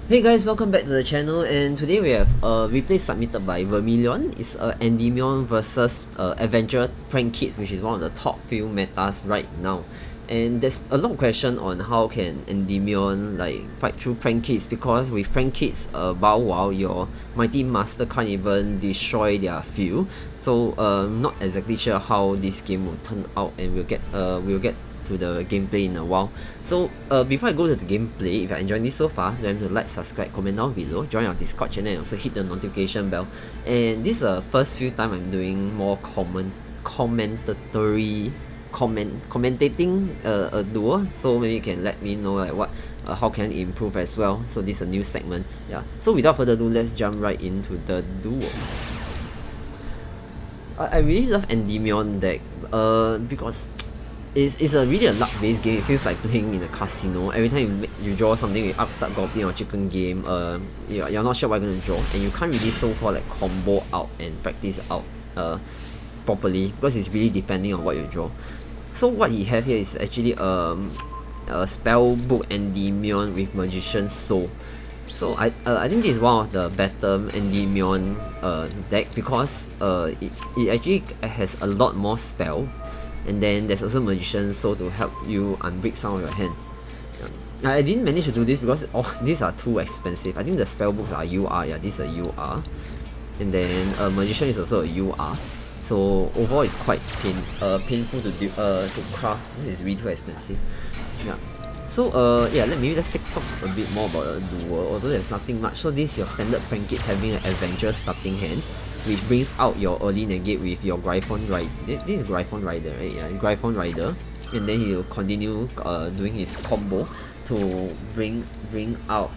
Hey guys, welcome back to the channel, and today we have a replay submitted by Vermillion. It's Endymion Vs Adventurer Prank-Kids, which is one of the top few metas right now. And there's a lot of question on how can Endymion fight through Prank-Kids, because with Prank-Kids, Bow Wow, your mighty master can't even destroy their field. So not exactly sure how this game will turn out, and we'll get to the gameplay in a while. So before I go to the gameplay, if you're enjoying this so far, remember to like, subscribe, comment down below, join our Discord channel, and also hit the notification bell. And this is the first few time I'm doing more commentating a duel, so maybe you can let me know how can I improve as well. So this is a new segment. Yeah, so without further ado, let's jump right into the duel. I really love Endymion deck because it's really a luck-based game. It feels like playing in a casino. Every time you draw something with upstart goblin or chicken game, you're not sure what you're gonna draw, and you can't really so-called combo out and practice out properly, because it's really depending on what you draw. So what he have here is actually a spell book Endymion with Magician's Soul. So I think this is one of the better Endymion deck, because it actually has a lot more spell. And then there's also Magician's Soul to help you unbreak some of your hand. I didn't manage to do this because these are too expensive. I think the spell books are UR, yeah, this is a UR. And then Magician is also a UR. So overall it's quite painful to craft. This is really too expensive. Yeah. So yeah, let's talk a bit more about a duel, although there's nothing much. So this is your standard Prank-Kids having an adventure starting hand, which brings out your early negate with your Gryphon Rider. This is Gryphon Rider, right? Yeah, Gryphon Rider. And then he'll continue doing his combo to bring out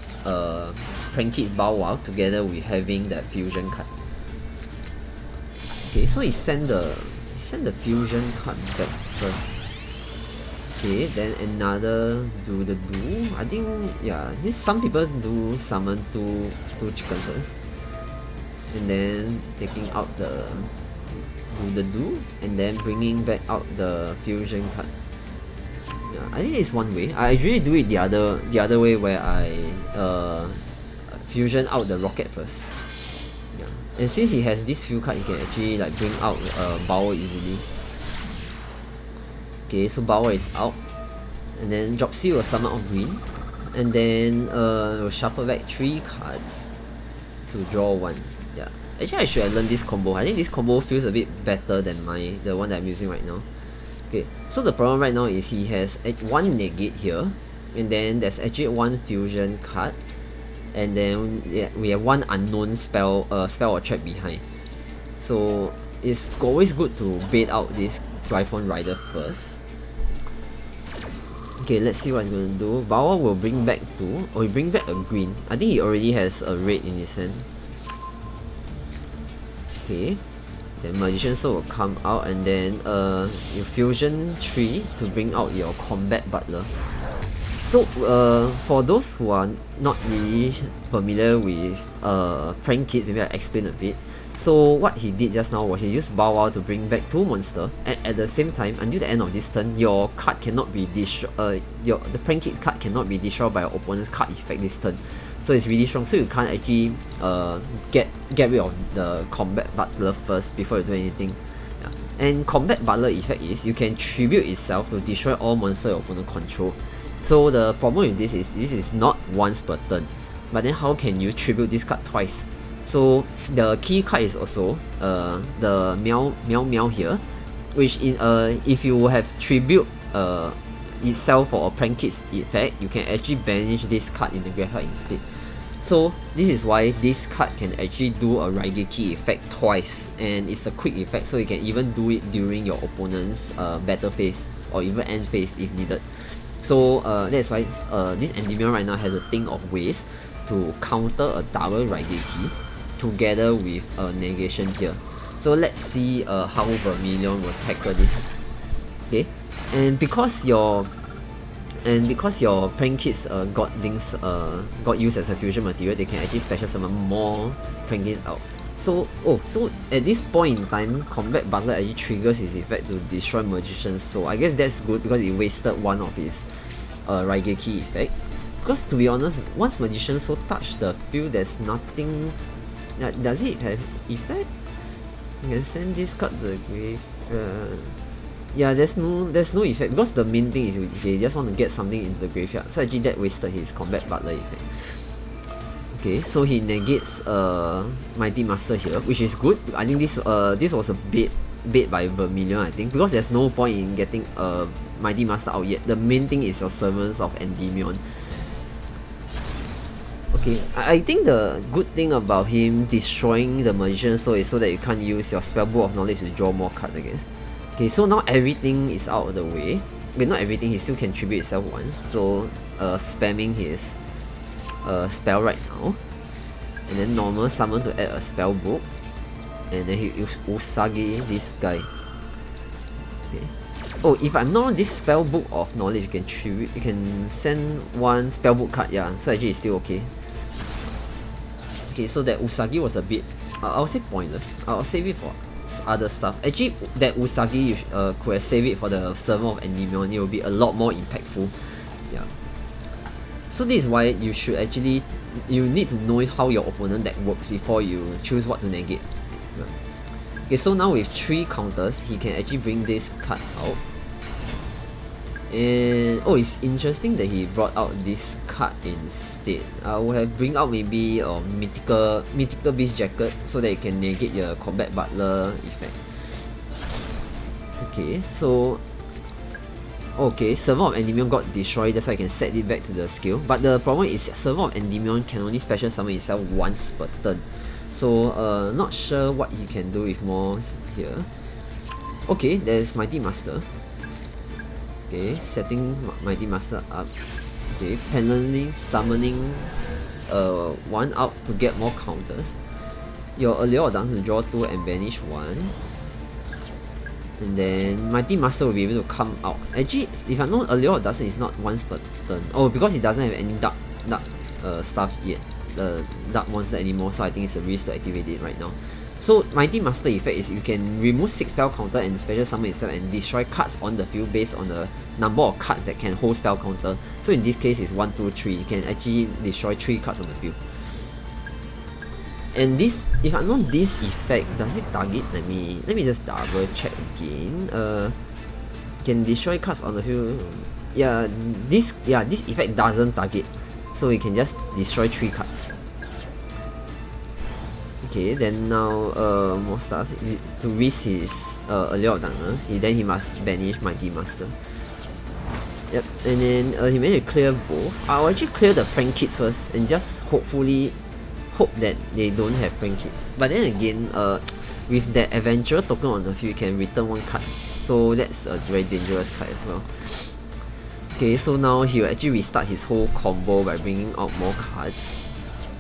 Prank-Kids Bow Wow together with having that fusion card. Okay, so he send the fusion card back first. Okay, then another do. I think yeah, some people do summon two chicken first, and then taking out the do, and then bringing back out the fusion card. Yeah, I think it's one way. I usually do it the other way, where I fusion out the rocket first. Yeah, and since he has this few card, he can actually bring out Bow easily. Okay, so Bow is out, and then Dropsy will summon out green, and then we'll shuffle back 3 cards to draw 1. Yeah, actually I should have learned this combo. I think this combo feels a bit better than the one that I'm using right now. Okay, so the problem right now is he has 1 negate here, and then there's actually 1 fusion card, and then yeah, we have 1 unknown spell or trap behind. So it's always good to bait out this Gryphon Rider first. Okay, let's see what he's gonna do. Bow Wow will bring back 2, or he bring back a green. I think he already has a red in his hand. Okay, then Magician's Soul will come out, and then you fusion 3 to bring out your Combat Butler. So for those who are not really familiar with Prank-Kids, maybe I'll explain a bit. So what he did just now was he used Bow Wow to bring back 2 monsters, and at the same time, until the end of this turn, your card cannot be the Prank-Kids card cannot be destroyed by your opponent's card effect this turn. So it's really strong. So you can't actually get rid of the Combat Butler first before you do anything. Yeah. And Combat Butler effect is you can tribute itself to destroy all monsters your opponent control. So the problem with this is not once per turn, but then how can you tribute this card twice? So the key card is also the meow here, which if you have tribute itself for a Prank-Kids effect, you can actually banish this card in the graveyard instead. So this is why this card can actually do a Raigeki effect twice, and it's a quick effect, so you can even do it during your opponent's battle phase or even end phase if needed. So that's why this Endymion right now has a thing of ways to counter a double Raigeki together with a negation here. So let's see how Vermillion will tackle this. Okay, and because your Prank-Kids got used as a fusion material, they can actually special summon more Prank-Kids out. So at this point in time, Combat Butler actually triggers his effect to destroy Magician's Soul. I guess that's good because it wasted one of his Raigeki effect. because to be honest, once Magician Soul touch the field, there's nothing. Does it have effect? You can send this card to the grave. Yeah, there's no effect because the main thing is they just want to get something into the graveyard. So actually that wasted his combat butler effect. Okay, so he negates Mighty Master here, which is good. I think this was a bait by Vermillion, I think, because there's no point in getting Mighty Master out yet. The main thing is your Servants of Endymion. Okay, I think the good thing about him destroying the Magician Soul is so that you can't use your Spellbook of Knowledge to draw more cards, I guess. Okay, so now everything is out of the way. Okay, not everything, he still can tribute itself once. So, spamming his spell right now. And then normal summon to add a Spellbook. And then he use Usagi this guy. Okay. Oh, if I'm not wrong, this Spellbook of Knowledge you can tribute, you can send one Spellbook card, yeah. So actually it's still okay. Okay, so that Usagi was a bit, I'll say pointless. I'll save it for other stuff. Actually, that Usagi you could have saved it for the Servant of Endymion. It will be a lot more impactful. Yeah. So this is why you should actually, you need to know how your opponent deck works before you choose what to negate. Yeah. Okay, so now with 3 counters, he can actually bring this card out. And oh, it's interesting that he brought out this card instead. I would have bring out maybe a mythical beast jacket so that you can negate your combat butler effect. Okay, so okay, Servant of Endymion got destroyed, that's why I can set it back to the skill. But the problem is Servant of Endymion can only special summon itself once per turn. So not sure what he can do with more here. Okay, there's Mighty Master. Okay, setting Mighty Master up. Okay, penalty summoning one out to get more counters. Your Allure of Dance to draw 2 and banish 1. And then Mighty Master will be able to come out. Actually, if I know Allure of Dance is not once per turn. Oh, because it doesn't have any dark stuff yet. The dark monster anymore, so I think it's a risk to activate it right now. So Mighty Master effect is you can remove 6 spell counter and special summon itself and destroy cards on the field based on the number of cards that can hold spell counter. So in this case it's 1, 2, 3. You can actually destroy 3 cards on the field. And this, if I know this effect, does it target? Let me just double check again. Can destroy cards on the field. Yeah, this effect doesn't target. So you can just destroy 3 cards. Okay, then now more stuff. To risk his Allure of Darkness, then he must banish Mighty Master. Yep, and then he managed to clear both. I'll actually clear the Prank-Kids first and just hopefully hope that they don't have Prank-Kid. But then again, with that Adventurer token on the field, you can return 1 card. So that's a very dangerous card as well. Okay, so now he will actually restart his whole combo by bringing out more cards.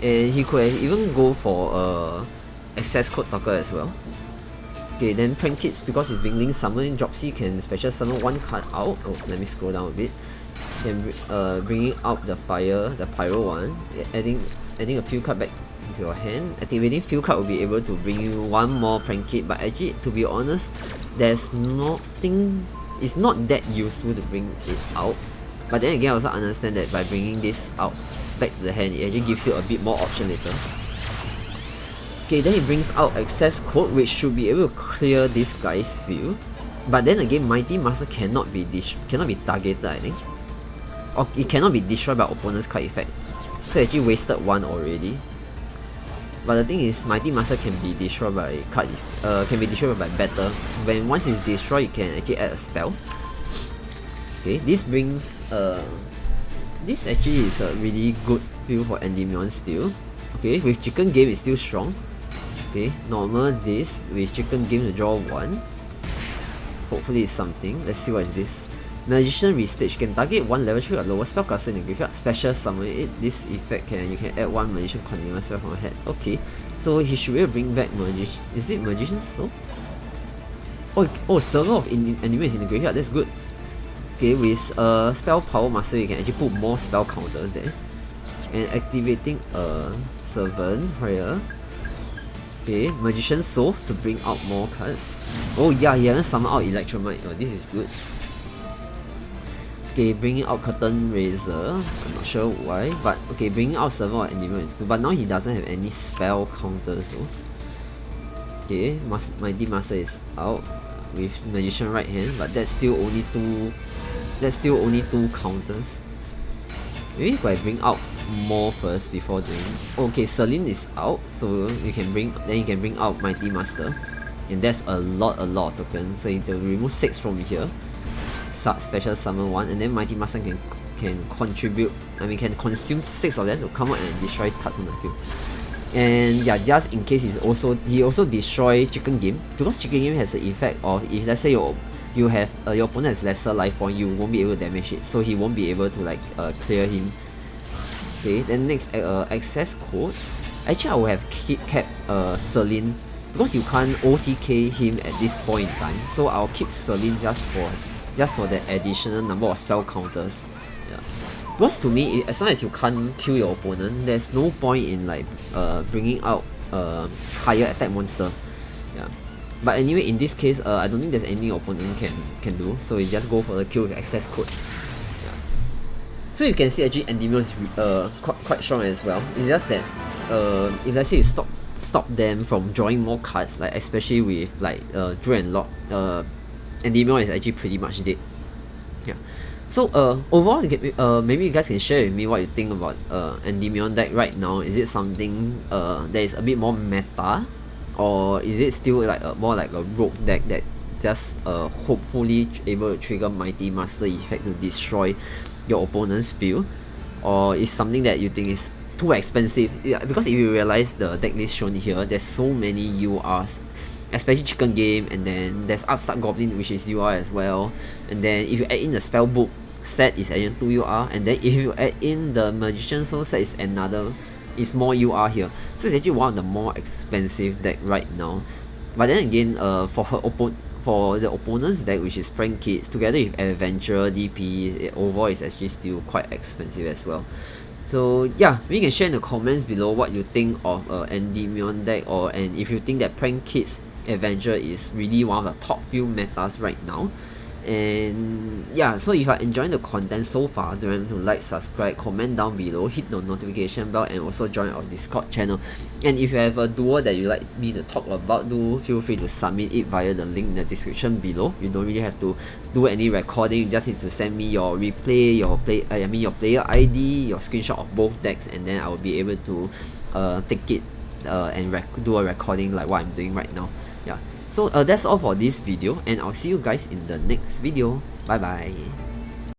And he could have even go for access code talker as well. Okay, then Prank-Kids, because it's being link summoning, Dropsy can special summon 1 card out. Oh, let me scroll down a bit. Can bringing out the fire, the pyro one, adding a field card back into your hand. Activating field card will be able to bring you 1 more Prank-Kid, but actually, to be honest, there's nothing. It's not that useful to bring it out. But then again, I also understand that by bringing this out back to the hand, it actually gives you a bit more option later. Okay, then he brings out access code, which should be able to clear this guy's field. But then again, Mighty Master cannot be targeted, I think. Or it cannot be destroyed by opponent's card effect. So actually wasted 1 already. But the thing is, Mighty Master can be destroyed by battle. When once it's destroyed, you can actually add a spell. Okay, this brings this actually is a really good field for Endymion still. Okay, with Chicken Game it's still strong. Okay, normal this with Chicken Game to draw 1. Hopefully it's something. Let's see what is this. Magician Restage can target 1 level 3 or lower spellcaster in the graveyard. Special summon it. This effect you can add 1 Magician continuous spell from your head. Okay, so he should be able to bring back Magician. Is it Magician's Soul? Oh, Server of Endymion is in the graveyard. That's good. Okay, with Spell Power Master, you can actually put more spell counters there. And activating a Servant here. Okay, Magician's Soul to bring out more cards. Oh yeah, he hasn't summoned out Electromite. Oh, this is good. Okay, bringing out Curtain Raiser, I'm not sure why, but okay, bringing out Server or Endymion is good, but now he doesn't have any spell counters though. Okay, Mighty Master is out with Magician right hand, but that's still only two counters. Maybe if I bring out more first before doing. Okay, Celine is out, so you can bring out Mighty Master, and that's a lot of tokens. So you need to remove 6 from here. Special summon 1, and then Mighty Master can contribute. Can consume 6 of them to come out and destroy cards on the field. And yeah, just in case he also destroy Chicken Game, because Chicken Game has the effect of, if let's say your opponent has lesser life point, you won't be able to damage it, so he won't be able to like clear him. Okay, then next access code. Actually, I would have kept Celine, because you can't OTK him at this point in time, so I'll keep Celine just for the additional number of spell counters. Yeah. Because to me, as long as you can't kill your opponent, there's no point in like bringing out higher attack monster. Yeah. But anyway, in this case, I don't think there's any opponent can do, so you just go for the kill with access code. Yeah. So you can see actually Endymion is quite strong as well. It's just that if let's say you stop them from drawing more cards, like especially with like Draw and Lock, Endymion is actually pretty much dead. Yeah. So overall, maybe you guys can share with me what you think about Endymion deck right now. Is it something that is a bit more meta, or is it still like more like a rogue deck that just hopefully able to trigger Mighty Master effect to destroy your opponent's field, or is something that you think is too expensive? Yeah, because if you realize the deck list shown here, there's so many URs, especially Chicken Game, and then there's Upstart Goblin, which is UR as well, and then if you add in the spellbook set, is adding 2 UR, and then if you add in the Magician Soul set, is more UR here. So it's actually one of the more expensive deck right now. But then again, for the opponent's deck, which is Prank-Kids, together with Adventurer DP, overall is actually still quite expensive as well. So yeah, you can share in the comments below what you think of Endymion deck, and if you think that Prank-Kids Adventure is really one of the top few metas right now. And yeah, so if you're enjoying the content so far, don't remember to like, subscribe, comment down below, hit the notification bell, and also join our Discord channel. And if you have a duel that you like me to talk about, do feel free to submit it via the link in the description below. You don't really have to do any recording, you just need to send me your replay, your player ID, your screenshot of both decks, and then I will be able to take it and do a recording like what I'm doing right now. Yeah. So that's all for this video, and I'll see you guys in the next video. Bye bye.